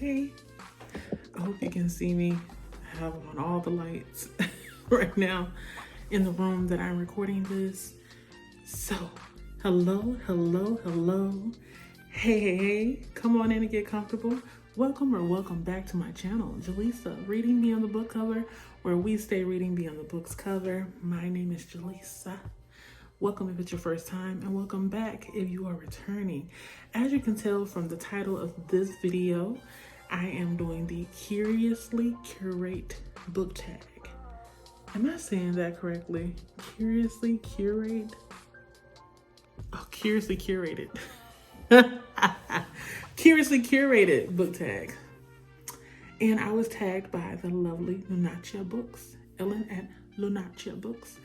Okay, I hope you can see me. I have on all the lights right now in the room that I'm recording this. So, hello. Hey, come on in and get comfortable. Welcome back to my channel, Jaleesa, Reading Beyond the Book Cover, where we stay reading beyond the book's cover. My name is Jaleesa. Welcome if it's your first time, and welcome back if you are returning. As you can tell from the title of this video, I am doing the Curiously Curate book tag. Am I saying that correctly? Curiously Curate? Oh, Curiously Curated. Curiously Curated book tag. And I was tagged by the lovely Lunacia Books, Ellen at Lunacia Books.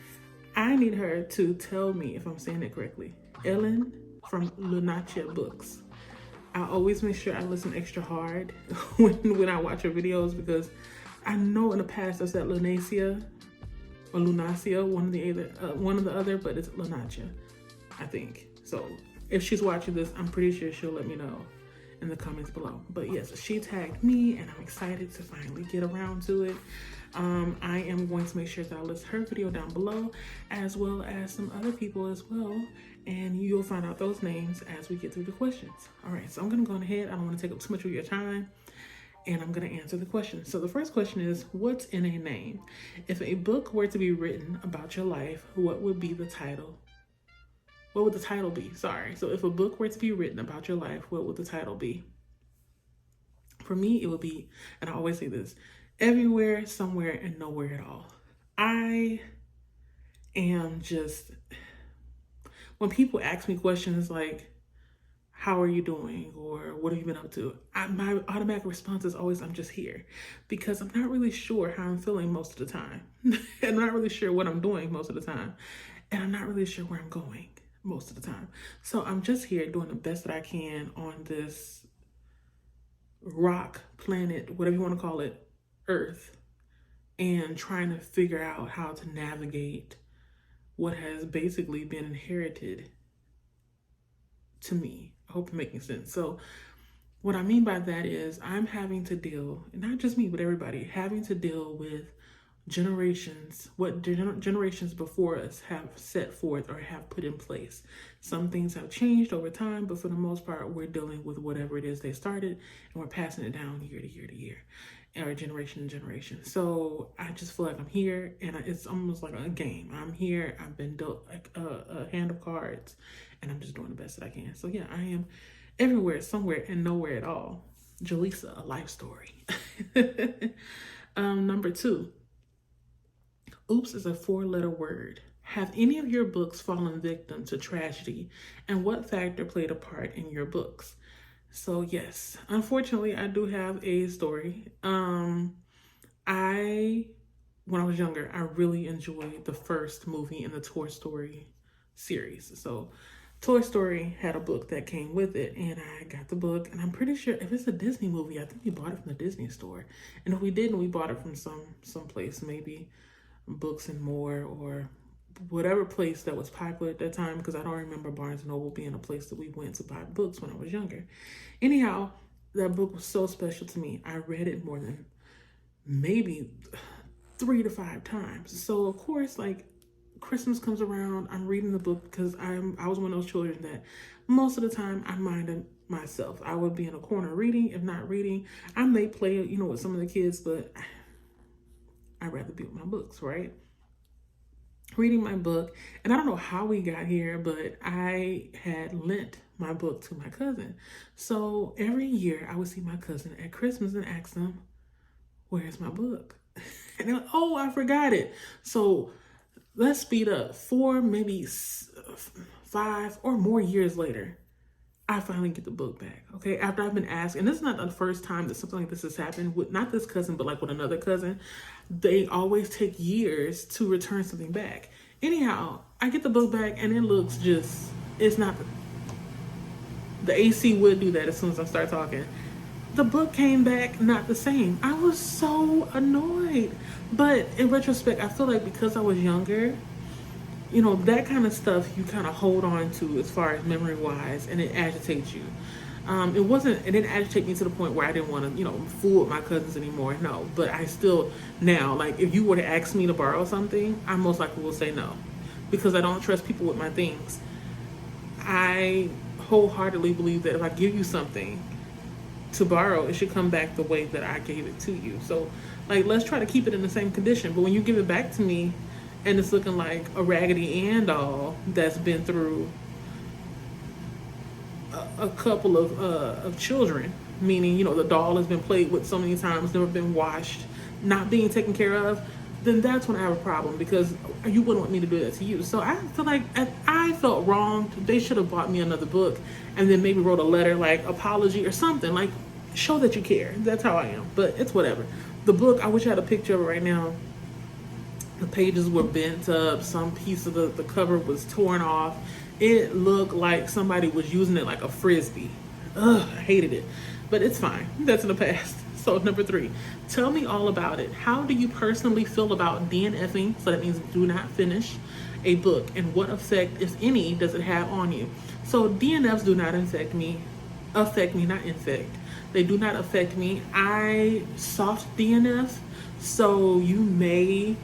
I need her to tell me if I'm saying it correctly. Ellen from Lunacia Books. I always make sure I listen extra hard when I watch her videos, because I know in the past I said Lunacia or Lunacia, one of the other, but it's Lunacia, I think. So if she's watching this, I'm pretty sure she'll let me know in the comments below. But yes, she tagged me, and I'm excited to finally get around to it. I am going to make sure that I list her video down below, as well as some other people as well, and you'll find out those names as we get through the questions. All right, so I'm gonna go ahead. I don't want to take up too much of your time, and I'm gonna answer the questions. So the first question is, what's in a name? If a book were to be written about your life, what would be the title? What would the title be? Sorry. So if a book were to be written about your life, what would the title be? For me, it would be, and I always say this, Everywhere, Somewhere, and Nowhere at All. I am just, when people ask me questions like, how are you doing? Or what have you been up to? My automatic response is always, I'm just here. Because I'm not really sure how I'm feeling most of the time. And I'm not really sure what I'm doing most of the time. And I'm not really sure where I'm going most of the time. So I'm just here doing the best that I can on this rock, planet, whatever you want to call it, Earth, and trying to figure out how to navigate what has basically been inherited to me. I hope I'm making sense. So what I mean by that is I'm having to deal, not just me, but everybody, having to deal with generations, what generations before us have set forth or have put in place. Some things have changed over time, but for the most part, we're dealing with whatever it is they started, and we're passing it down year to year to year, or generation to generation. So I just feel like I'm here, and it's almost like a game. I'm here, I've been dealt like a hand of cards, and I'm just doing the best that I can. So yeah, I am everywhere, somewhere, and nowhere at all. Jaleesa, a life story. Number 2. Oops is a 4-letter word. Have any of your books fallen victim to tragedy, and what factor played a part in your books? So yes, unfortunately, I do have a story. When I was younger, I really enjoyed the first movie in the Toy Story series. So Toy Story had a book that came with it, and I got the book, and I'm pretty sure if it's a Disney movie, I think we bought it from the Disney store. And if we didn't, we bought it from some place, maybe Books and More, or whatever place that was popular at that time, because I don't remember Barnes & Noble being a place that we went to buy books when I was younger. Anyhow, that book was so special to me. I read it more than maybe 3 to 5 times. So of course, like, Christmas comes around, I'm reading the book, because I was one of those children that most of the time I minded myself. I would be in a corner reading. If not reading, I may play, with some of the kids, but I'd rather be with my books, right? Reading my book, and I don't know how we got here, but I had lent my book to my cousin. So every year I would see my cousin at Christmas and ask them, where's my book? And they're like, oh, I forgot it. So let's speed up. 4, maybe 5 or more years later, I finally get the book back, okay? After I've been asked, and this is not the first time that something like this has happened with, not this cousin, but like with another cousin. They always take years to return something back. Anyhow, I get the book back, and it looks just, it's not, the AC would do that as soon as I start talking. The book came back not the same. I was so annoyed. But in retrospect, I feel like because I was younger, that kind of stuff you kind of hold on to as far as memory wise, and it agitates you. It didn't agitate me to the point where I didn't want to, fool with my cousins anymore. No, but I still, now, like, if you were to ask me to borrow something, I most likely will say no, because I don't trust people with my things. I wholeheartedly believe that if I give you something to borrow, it should come back the way that I gave it to you. So, like, let's try to keep it in the same condition. But when you give it back to me and it's looking like a Raggedy Ann doll that's been through a couple of children, meaning, the doll has been played with so many times, never been washed, not being taken care of, then that's when I have a problem, because you wouldn't want me to do that to you. So I feel like I felt wronged. They should have bought me another book and then maybe wrote a letter, like apology or something, like show that you care. That's how I am, but it's whatever. The book, I wish I had a picture of it right now. The pages were bent up. Some piece of the cover was torn off. It looked like somebody was using it like a Frisbee. Ugh, I hated it. But it's fine. That's in the past. So number 3, tell me all about it. How do you personally feel about DNF'ing, so that means do not finish, a book, and what effect, if any, does it have on you? So DNFs do not affect me, not infect. They do not affect me. I soft DNF, so you may,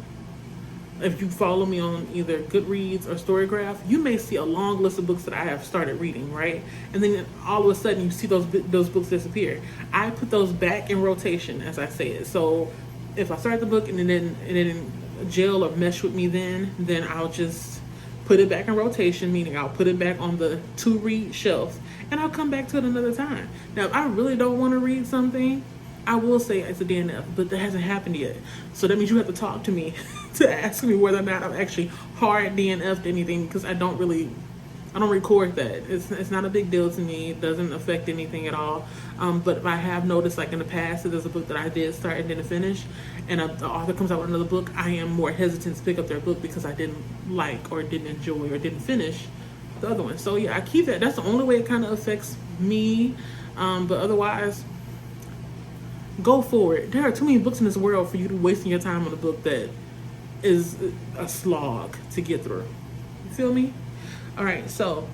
if you follow me on either Goodreads or Storygraph, you may see a long list of books that I have started reading, right? And then all of a sudden you see those books disappear. I put those back in rotation, as I say it. So if I start the book and it didn't gel or mesh with me then I'll just put it back in rotation, meaning I'll put it back on the to-read shelf, and I'll come back to it another time. Now, if I really don't want to read something, I will say it's a DNF, but that hasn't happened yet. So that means you have to talk to me to ask me whether or not I've actually hard DNF'd anything, because I don't record that. It's not a big deal to me. It doesn't affect anything at all. But if I have noticed, like in the past, that there's a book that I did start and didn't finish, and the author comes out with another book, I am more hesitant to pick up their book because I didn't like or didn't enjoy or didn't finish the other one. So yeah, I keep that. That's the only way it kind of affects me. But otherwise, go for it. There are too many books in this world for you to wasting your time on a book that is a slog to get through. You feel me? All right, so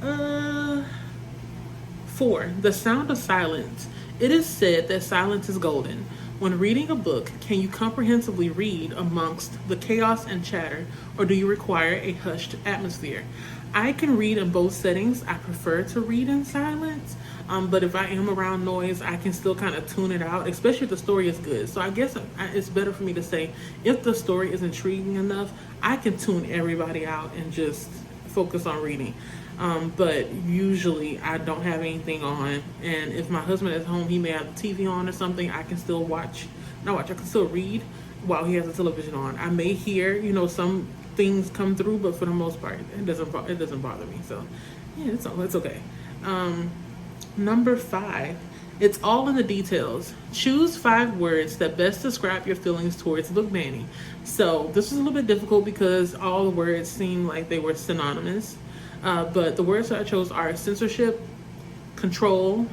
4, The Sound of Silence. It is said that silence is golden. When reading a book, can you comprehensively read amongst the chaos and chatter, or do you require a hushed atmosphere? I can read in both settings. I prefer to read in silence, but if I am around noise, I can still kind of tune it out, especially if the story is good. So I guess it's better for me to say, if the story is intriguing enough, I can tune everybody out and just focus on reading. But usually I don't have anything on, and if my husband is home, he may have the TV on or something. I can still I can still read while he has the television on. I may hear, some things come through, but for the most part, it doesn't bother me. So yeah, it's okay. Number 5, it's all in the details. Choose 5 words that best describe your feelings towards book banning. So this is a little bit difficult because all the words seem like they were synonymous. But the words that I chose are censorship, control,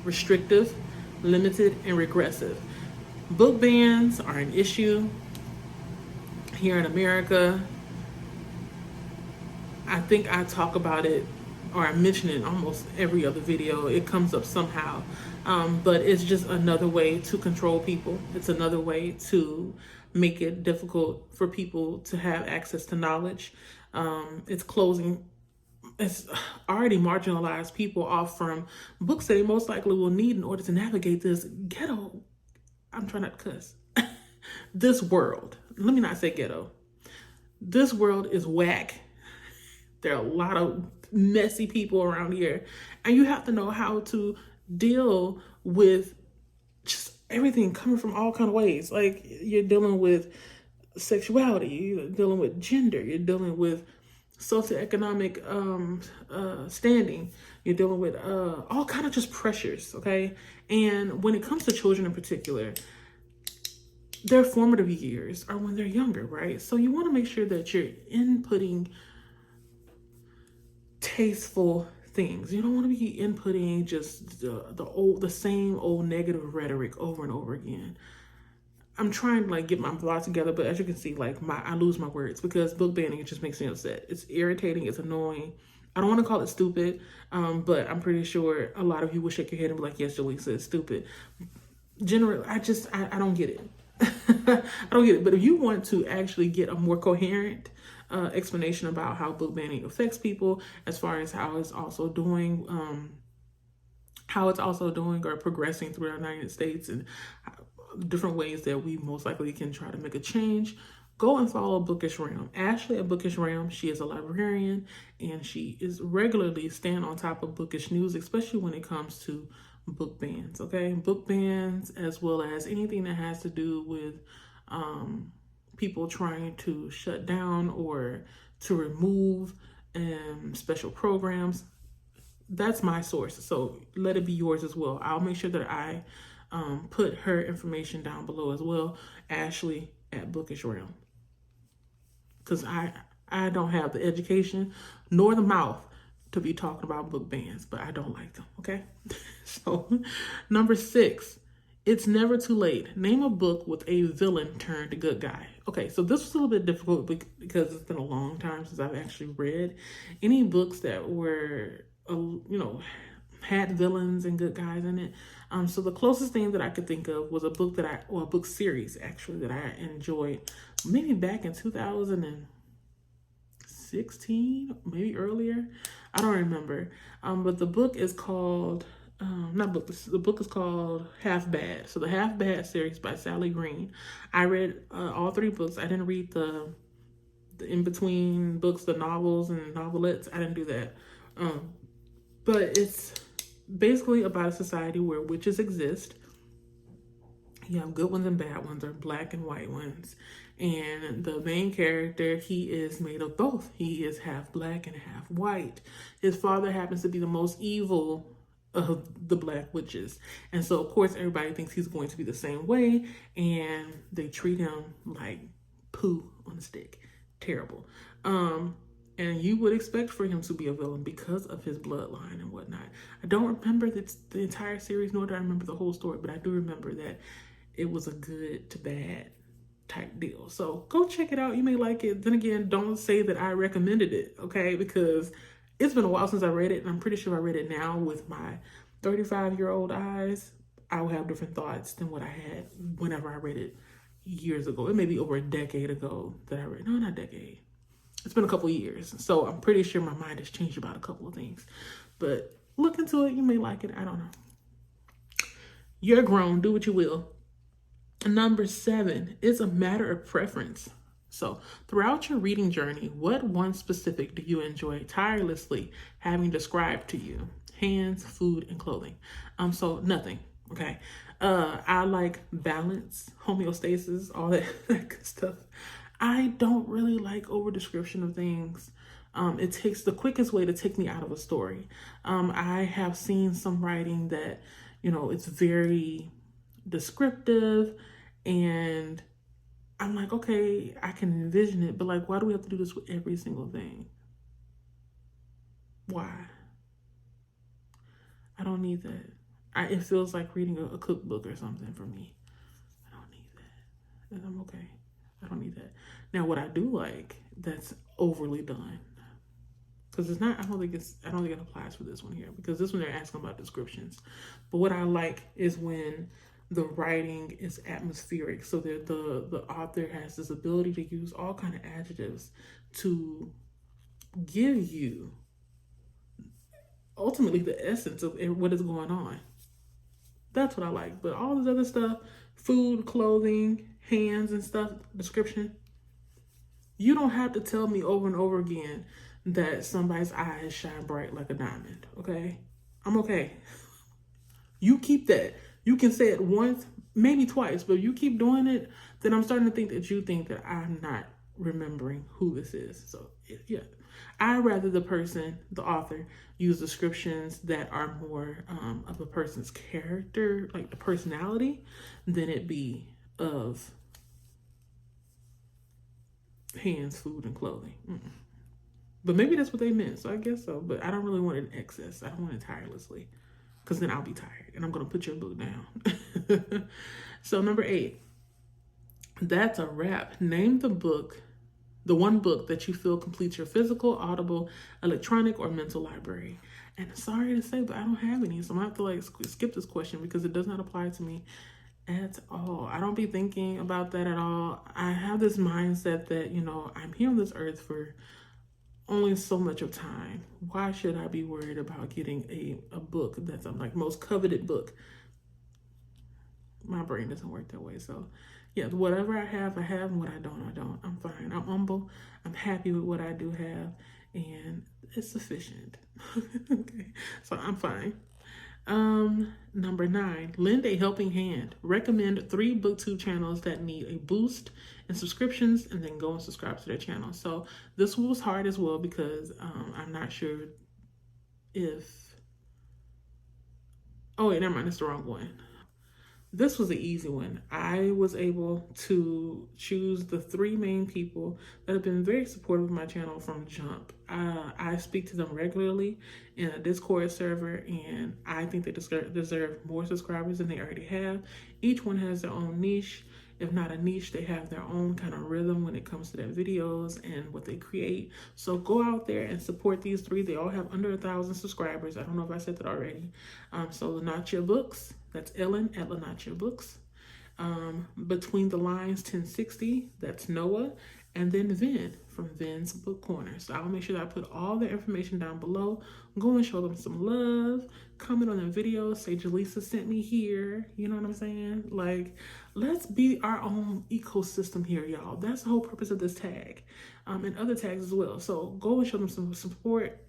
restrictive, limited, and regressive. Book bans are an issue here in America. I think I talk about it, or I mention it in almost every other video. It comes up somehow. But it's just another way to control people. It's another way to make it difficult for people to have access to knowledge. It's already marginalized people off from books that they most likely will need in order to navigate this ghetto. I'm trying not to cuss. This world. Let me not say ghetto. This world is whack. There are a lot of messy people around here, and you have to know how to deal with just everything coming from all kind of ways. Like, you're dealing with sexuality, you're dealing with gender, you're dealing with socioeconomic standing, you're dealing with all kind of just pressures, okay? And when it comes to children in particular, their formative years are when they're younger, right? So you want to make sure that you're inputting tasteful things. You don't want to be inputting just the same old negative rhetoric over and over again. I'm trying to get my thoughts together, but as you can see, I lose my words because book banning, it just makes me upset. It's irritating, it's annoying, I don't want to call it stupid, but I'm pretty sure a lot of you will shake your head and be like, yes, Jaleesa, it's stupid. Generally, I don't get it. I don't get it. But if you want to actually get a more coherent explanation about how book banning affects people, as far as how it's also doing or progressing throughout the United States, and different ways that we most likely can try to make a change, go and follow Bookish Ram. Ashley at Bookish Ram, she is a librarian, and she is regularly staying on top of bookish news, especially when it comes to book bans, okay? Book bans, as well as anything that has to do with people trying to shut down or to remove special programs. That's my source, so let it be yours as well. I'll make sure that I put her information down below as well. Ashley at Bookish Realm, because I don't have the education nor the mouth to be talking about book bans, but I don't like them, okay? So, number 6, it's never too late. Name a book with a villain turned good guy. Okay, so this was a little bit difficult because it's been a long time since I've actually read any books that were, had villains and good guys in it. So the closest thing that I could think of was a book series actually that I enjoyed maybe back in 2016, maybe earlier. I don't remember. But the book is called, the book is called Half Bad. So the Half Bad series by Sally Green. I read all 3 books. I didn't read the in-between books, the novels and novelettes. I didn't do that. But it's basically about a society where witches exist. You have good ones and bad ones, or black and white ones. And the main character, he is made of both. He is half black and half white. His father happens to be the most evil of the black witches. And so, of course, everybody thinks he's going to be the same way. And they treat him like poo on a stick. Terrible. And you would expect for him to be a villain because of his bloodline and whatnot. I don't remember the entire series, nor do I remember the whole story, but I do remember that it was a good to bad type deal. So go check it out. You may like it. Then again, don't say that I recommended it, okay? Because it's been a while since I read it, and I'm pretty sure I read it now with my 35-year-old eyes. I will have different thoughts than what I had whenever I read it years ago. It may be over a decade ago that I read. No, not a decade. It's been a couple years. So I'm pretty sure my mind has changed about a couple of things. But look into it. You may like it. I don't know. You're grown. Do what you will. Number 7, it's a matter of preference. So throughout your reading journey, what one specific do you enjoy tirelessly having described to you? Hands, food, and clothing. So nothing. Okay. I like balance, homeostasis, all that good stuff. I don't really like over description of things. It takes the quickest way to take me out of a story. I have seen some writing that, it's very descriptive, and I'm like, okay, I can envision it, but like, why do we have to do this with every single thing? Why? I don't need that. It feels like reading a cookbook or something for me. I don't need that. And I'm okay. I don't need that. Now, what I do like that's overly done, because it's not, I don't think it applies for this one here, because this one they're asking about descriptions. But what I like is when the writing is atmospheric, so that the author has this ability to use all kind of adjectives to give you ultimately the essence of what is going on. That's what I like. But all this other stuff, food, clothing, hands and stuff, description, you don't have to tell me over and over again that somebody's eyes shine bright like a diamond, okay? I'm okay. You keep that. You can say it once, maybe twice, but you keep doing it, then I'm starting to think that you think that I'm not remembering who this is. So, yeah. I'd rather the author, use descriptions that are more of a person's character, like the personality, than it be of hands, food, and clothing. But maybe that's what they meant, so I guess so. But I don't really want it in excess. I don't want it tirelessly, because then I'll be tired, and I'm going to put your book down. So number 8, that's a wrap. Name the book The one book that you feel completes your physical, audible, electronic, or mental library. And sorry to say, but I don't have any. So I'm going to have to skip this question because it does not apply to me at all. I don't be thinking about that at all. I have this mindset that, I'm here on this earth for only so much of time. Why should I be worried about getting a book that's most coveted book? My brain doesn't work that way. So yeah, whatever I have, and what I don't. I'm fine. I'm humble. I'm happy with what I do have, and it's sufficient. Okay, so I'm fine. Number 9, lend a helping hand. Recommend 3 Booktube channels that need a boost in subscriptions, and then go and subscribe to their channel. So this was hard as well because I'm not sure if. Oh wait, never mind. It's the wrong one. This was an easy one. I was able to choose the 3 main people that have been very supportive of my channel from jump. I speak to them regularly in a Discord server, and I think they deserve more subscribers than they already have. Each one has their own niche. If not a niche, they have their own kind of rhythm when it comes to their videos and what they create. So go out there and support these 3. They all have under 1,000 subscribers. I don't know if I said that already. So Lunatia Books, that's Ellen at Lunatia Books. Between the Lines 1060, that's Noah. And then Vin from Vin's Book Corner. So I'll make sure that I put all their information down below. Go and show them some love. Comment on their videos. Say Jaleesa sent me here. You know what I'm saying? Let's be our own ecosystem here, y'all. That's the whole purpose of this tag. And other tags as well. So go and show them some support.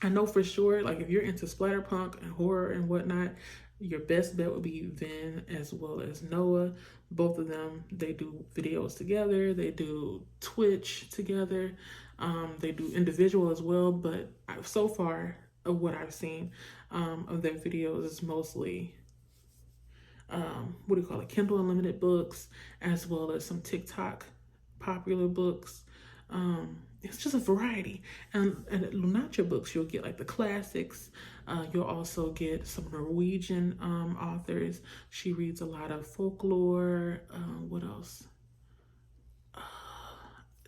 I know for sure, if you're into splatterpunk and horror and whatnot, your best bet would be Vin as well as Noah. Both of them, they do videos together. They do Twitch together. They do individual as well. But so far, of what I've seen of their videos is mostly, Kindle Unlimited books, as well as some TikTok popular books. It's just a variety. And at Lunatia Books, you'll get the classics. You'll also get some Norwegian authors. She reads a lot of folklore. What else?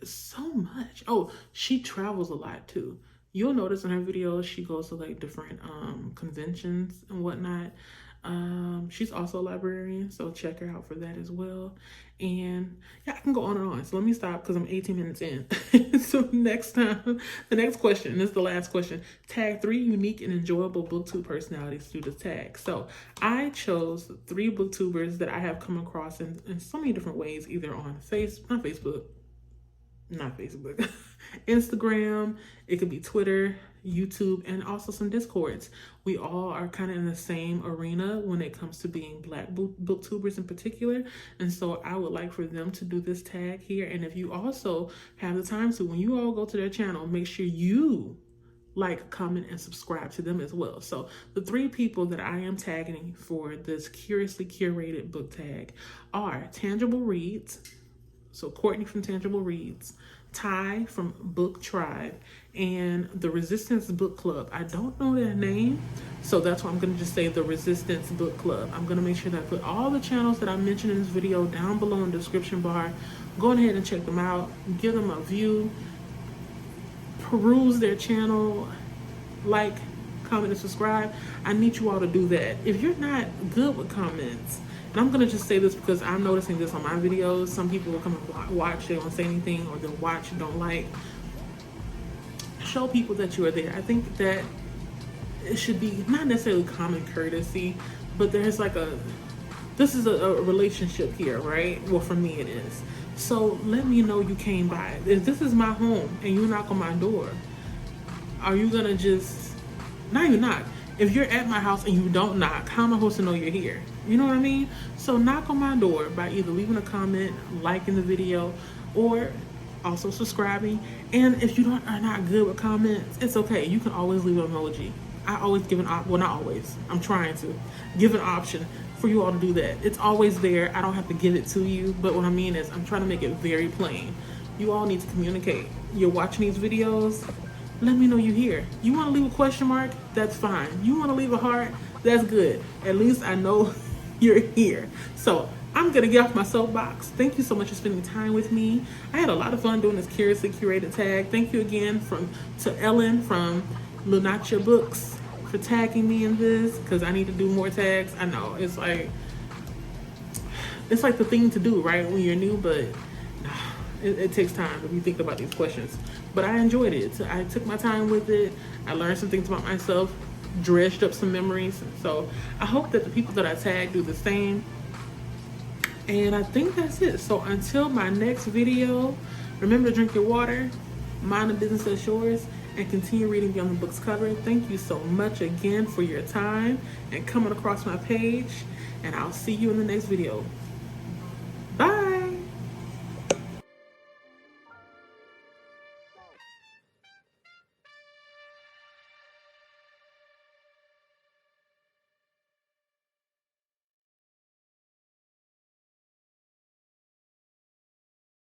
So much. Oh, she travels a lot too. You'll notice in her videos, she goes to different conventions and whatnot. She's also a librarian, so check her out for that as well. And yeah, I can go on and on. So let me stop because I'm 18 minutes in. So next time, the next question, and this is the last question. Tag 3 unique and enjoyable Booktube personalities through the tag. So I chose 3 Booktubers that I have come across in so many different ways, either on Instagram, it could be Twitter, YouTube, and also some Discords. We all are kind of in the same arena when it comes to being Black booktubers in particular. And so I would like for them to do this tag here. And if you also have the time to, when you all go to their channel, make sure you comment, and subscribe to them as well. So the 3 people that I am tagging for this curiously curated book tag are Tangible Reads, so Courtney from Tangible Reads, Ty from Book Tribe, and the Resistance Book Club. I don't know their name, so that's why I'm going to just say the Resistance Book Club. I'm going to make sure that I put all the channels that I mentioned in this video down below in the description bar. Go ahead and check them out, give them a view, peruse their channel, comment, and subscribe. I need you all to do that. If you're not good with comments, and I'm going to just say this because I'm noticing this on my videos. Some people will come and watch, they don't say anything, or they'll watch and don't like. Show people that you are there. I think that it should be not necessarily common courtesy, but there's this is a relationship here, right? Well, for me it is. So let me know you came by. If this is my home and you knock on my door, are you going to just, not even knock. If you're at my house and you don't knock, how am I supposed to know you're here? You know what I mean? So knock on my door by either leaving a comment, liking the video, or also subscribing. And if you are not good with comments, it's okay. You can always leave an emoji. I always give well, not always. I'm trying to give an option for you all to do that. It's always there. I don't have to give it to you. But what I mean is I'm trying to make it very plain. You all need to communicate. You're watching these videos. Let me know you're here. You want to leave a question mark? That's fine. You want to leave a heart? That's good. At least I know you're here. So I'm gonna get off my soapbox. Thank you so much for spending time with me. I had a lot of fun doing this Curiously Curated tag. Thank you again to Ellen from Lunatia Books for tagging me in this, because I need to do more tags. I know it's like the thing to do, right, when you're new, but it takes time if you think about these questions. But I enjoyed it. I took my time with it. I learned some things about myself, dredged up some memories. So I hope that the people that I tag do the same. And I think that's it. So until my next video, remember to drink your water, mind the business as yours, and continue reading beyond the book's cover. Thank you so much again for your time and coming across my page. And I'll see you in the next video.